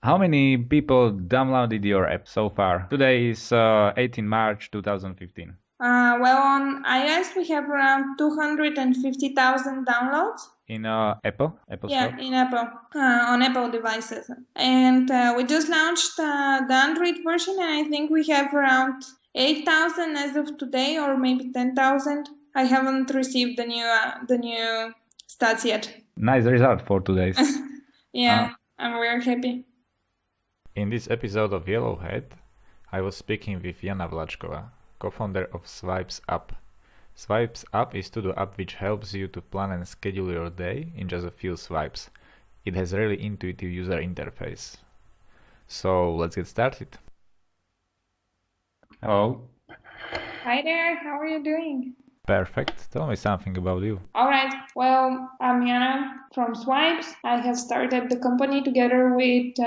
How many people downloaded your app so far? Today is 18 March 2015. Well, on iOS we have around 250,000 downloads. In Apple Yeah, Store? in Apple, on Apple devices. And we just launched the Android version, and I think we have around 8,000 as of today, or maybe 10,000. I haven't received the new stats yet. Nice result for today's. Yeah, I'm very happy. In this episode of Yellowhead, I was speaking with Yana Vlatchkova, co-founder of Swipesapp. Swipesapp is to-do app which helps you to plan and schedule your day in just a few swipes. It has really intuitive user interface. So let's get started. Hello. Hi there, how are you doing? Perfect. Tell me something about you. All right. Well, I'm Yana from Swipes. I have started the company together with two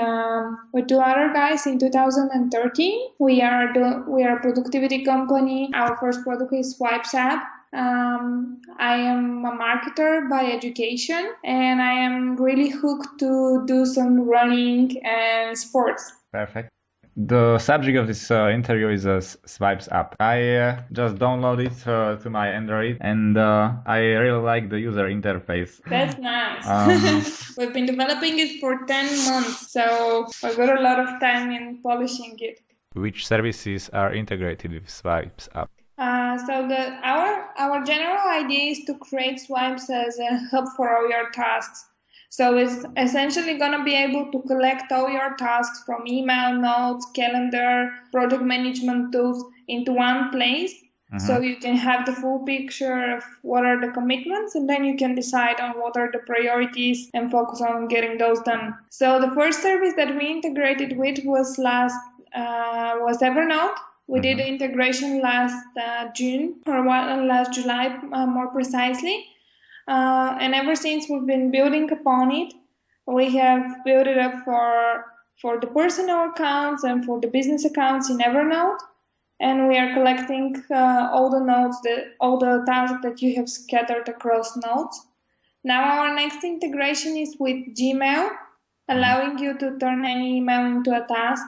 other guys in 2013. We are a productivity company. Our first product is Swipesapp. I am a marketer by education, and I am really hooked to do some running and sports. Perfect. The subject of this interview is Swipesapp. I just downloaded it to my Android, and I really like the user interface. That's nice. We've been developing it for 10 months, so I've got a lot of time in polishing it. Which services are integrated with Swipesapp? Our general idea is to create Swipes as a hub for all your tasks. So it's essentially going to be able to collect all your tasks from email, notes, calendar, project management tools into one place. So you can have the full picture of what are the commitments, and then you can decide on what are the priorities and focus on getting those done. So the first service that we integrated with was Evernote. We did the integration last June, or last July more precisely. And ever since we've been building upon it, we have built it up for the personal accounts and for the business accounts in Evernote. And we are collecting all the tasks that you have scattered across notes. Now our next integration is with Gmail, allowing you to turn any email into a task.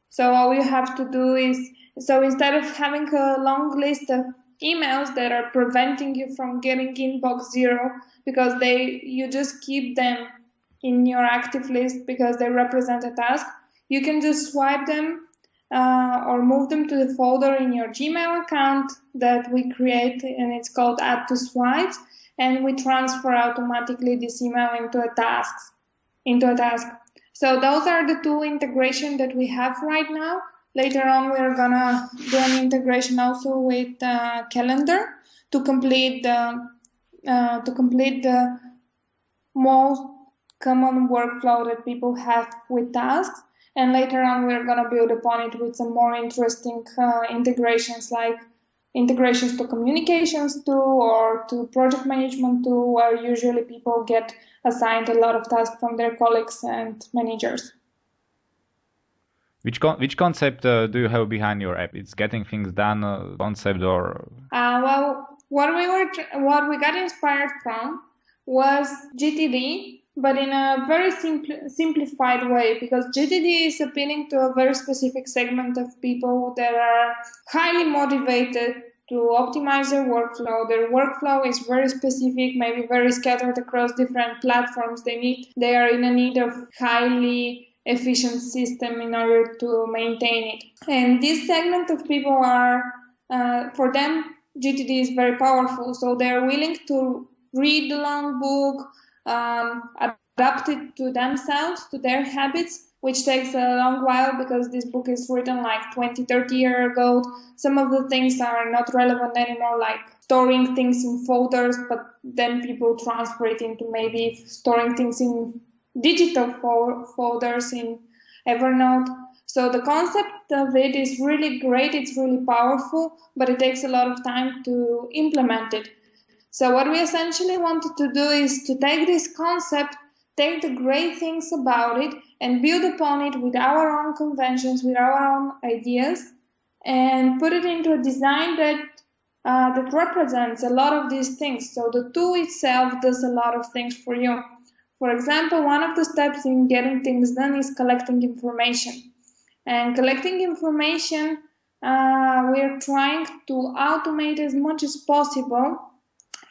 So all you have to do is, so instead of having a long list of emails that are preventing you from getting inbox 0 because you just keep them in your active list because they represent a task, you can just swipe them or move them to the folder in your Gmail account that we create, and it's called Add to Swipes, and we transfer automatically this email into a task. So those are the two integrations that we have right now. Later on, we're gonna do an integration also with Calendar to complete the most common workflow that people have with tasks. And later on, we're gonna build upon it with some more interesting integrations, like integrations to communications tool or to project management tool, where usually people get assigned a lot of tasks from their colleagues and managers. Which concept do you have behind your app? It's getting things done concept, or? Well, what we got inspired from was GTD, but in a very simplified way, because GTD is appealing to a very specific segment of people that are highly motivated to optimize their workflow. Their workflow is very specific, maybe very scattered across different platforms. They are in a need of highly efficient system in order to maintain it. And this segment of people for them, GTD is very powerful. So they're willing to read the long book, adapt it to themselves, to their habits, which takes a long while because this book is written like 20, 30 years ago. Some of the things are not relevant anymore, like storing things in folders, but then people transfer it into maybe storing things in digital folders in Evernote. So the concept of it is really great, it's really powerful, but it takes a lot of time to implement it. So what we essentially wanted to do is to take this concept, take the great things about it, and build upon it with our own conventions, with our own ideas, and put it into a design that represents a lot of these things. So the tool itself does a lot of things for you. For example, one of the steps in getting things done is collecting information. And collecting information, we're trying to automate as much as possible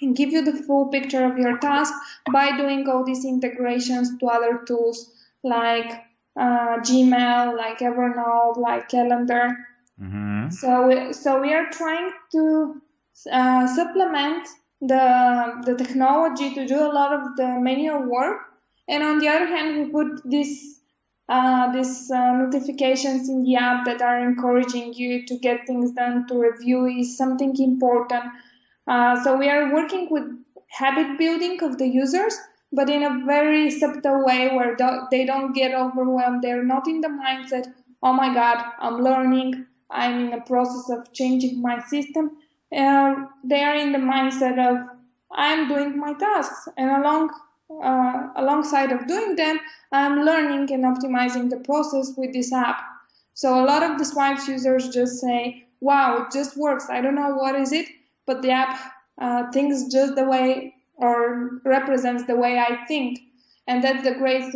and give you the full picture of your task by doing all these integrations to other tools like Gmail, like Evernote, like Calendar. Mm-hmm. So we are trying to supplement the technology to do a lot of the manual work, and on the other hand, we put these notifications in the app that are encouraging you to get things done, to review is something important. So we are working with habit building of the users, but in a very subtle way where they don't get overwhelmed. They're not in the mindset, oh my God, I'm learning, I'm in a process of changing my system. They are in the mindset of, I'm doing my tasks, and alongside of doing them, I'm learning and optimizing the process with this app. So a lot of the Swipes users just say, wow, it just works. I don't know what is it, but the app thinks just the way or represents the way I think. And that's the great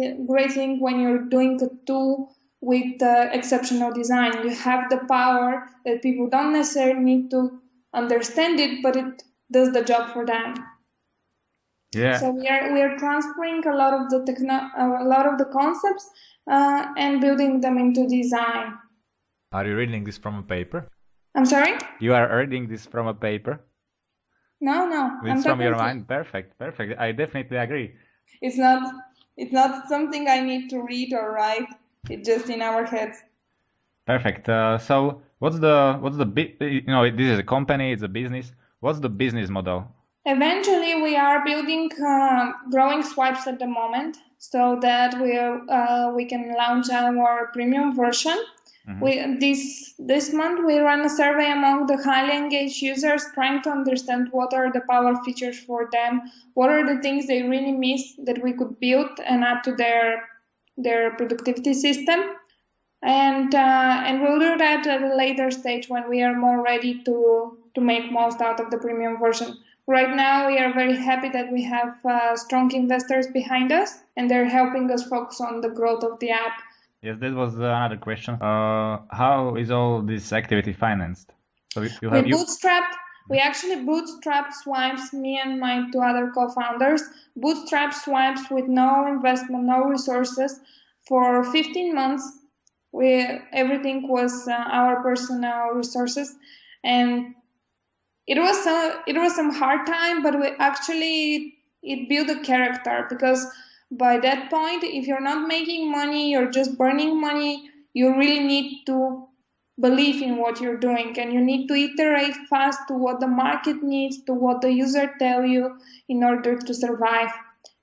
thing when you're doing a tool with exceptional design. You have the power that people don't necessarily need to understand it, but it does the job for them. Yeah. So we are transferring a lot of the concepts and building them into design. Are you reading this from a paper? I'm sorry? You are reading this from a paper? No. It's from your mind? Perfect. I definitely agree. It's not something I need to read or write. It's just in our heads. Perfect. So what's the this is a company, it's a business. What's the business model? Eventually, we are building growing swipes at the moment, so that we can launch our premium version. Mm-hmm. This month we ran a survey among the highly engaged users, trying to understand what are the power features for them, what are the things they really miss that we could build and add to their productivity system. And we'll do that at a later stage when we are more ready to make most out of the premium version. Right now, we are very happy that we have strong investors behind us, and they're helping us focus on the growth of the app. Yes, that was another question. How is all this activity financed? So we actually bootstrapped Swipes, me and my two other co-founders, bootstrapped Swipes with no investment, no resources for 15 months. Everything was our personal resources, and it was some hard time, but it built a character, because by that point, if you're not making money, you're just burning money. You really need to believe in what you're doing, and you need to iterate fast to what the market needs, to what the user tell you in order to survive.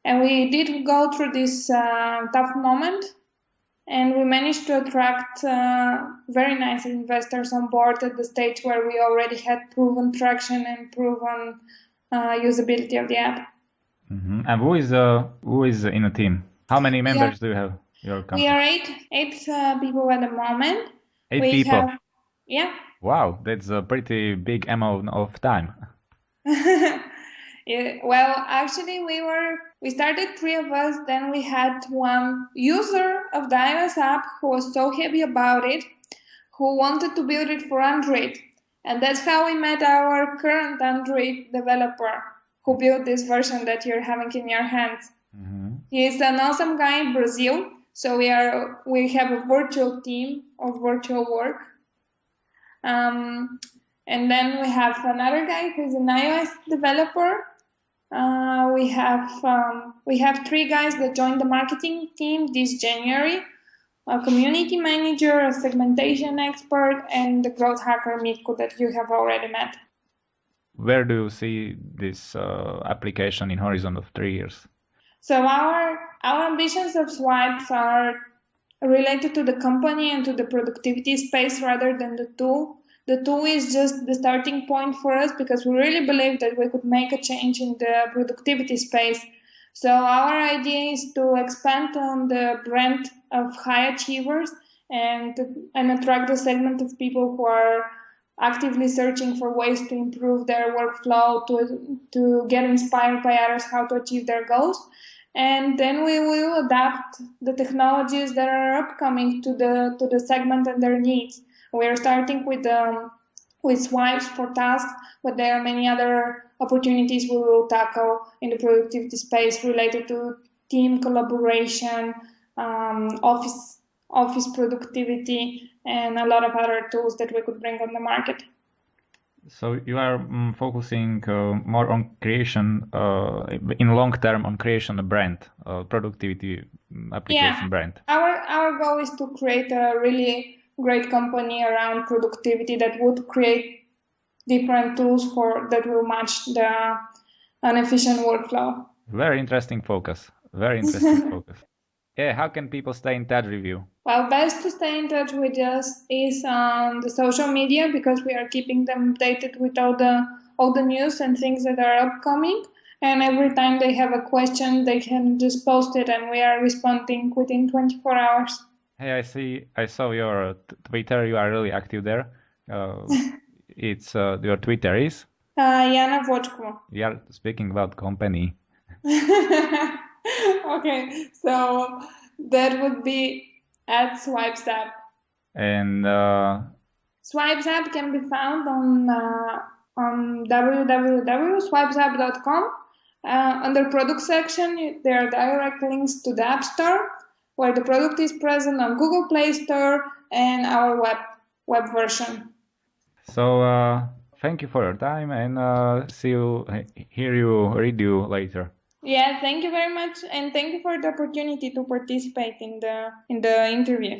And we did go through this tough moment, and we managed to attract very nice investors on board at the stage where we already had proven traction and proven usability of the app. Mm-hmm. And who is in a team? How many members do you have? Your company? We are eight people at the moment. Eight people. Yeah. Wow, that's a pretty big amount of time. Yeah, well, actually, we started three of us. Then we had one user of the iOS app who was so happy about it, who wanted to build it for Android. And that's how we met our current Android developer who built this version that you're having in your hands. Mm-hmm. He's an awesome guy in Brazil. So we have a virtual team of virtual work. And then we have another guy who's an iOS developer. We have three guys that joined the marketing team this January: a community manager, a segmentation expert, and the growth hacker Mitko that you have already met. Where do you see this application in horizon of 3 years? So our ambitions of Swipes are related to the company and to the productivity space rather than the tool. The tool is just the starting point for us, because we really believe that we could make a change in the productivity space. So our idea is to expand on the brand of high achievers and attract the segment of people who are actively searching for ways to improve their workflow, to get inspired by others how to achieve their goals. and then we will adapt the technologies that are upcoming to the segment and their needs. We are starting with swipes for tasks, but there are many other opportunities we will tackle in the productivity space related to team collaboration, office productivity, and a lot of other tools that we could bring on the market. So you are focusing more on creation, in long term, on creation of brand, productivity application brand. Our goal is to create a really great company around productivity that would create different tools that will match an efficient workflow. Very interesting focus. Very interesting focus. Yeah, how can people stay in touch with you? Well, best to stay in touch with us is on the social media because we are keeping them updated with all the news and things that are upcoming. And every time they have a question, they can just post it, and we are responding within 24 hours. Hey, I saw your Twitter. You are really active there. It's your Twitter is? Yana Vlatchkova. We are speaking about company. Okay, so that would be at Swipesapp. And Swipesapp can be found on www.swipesapp.com. Under product section, there are direct links to the App Store, where the product is present on Google Play Store and our web version. So thank you for your time, and read you later. Yeah, thank you very much, and thank you for the opportunity to participate in the interview.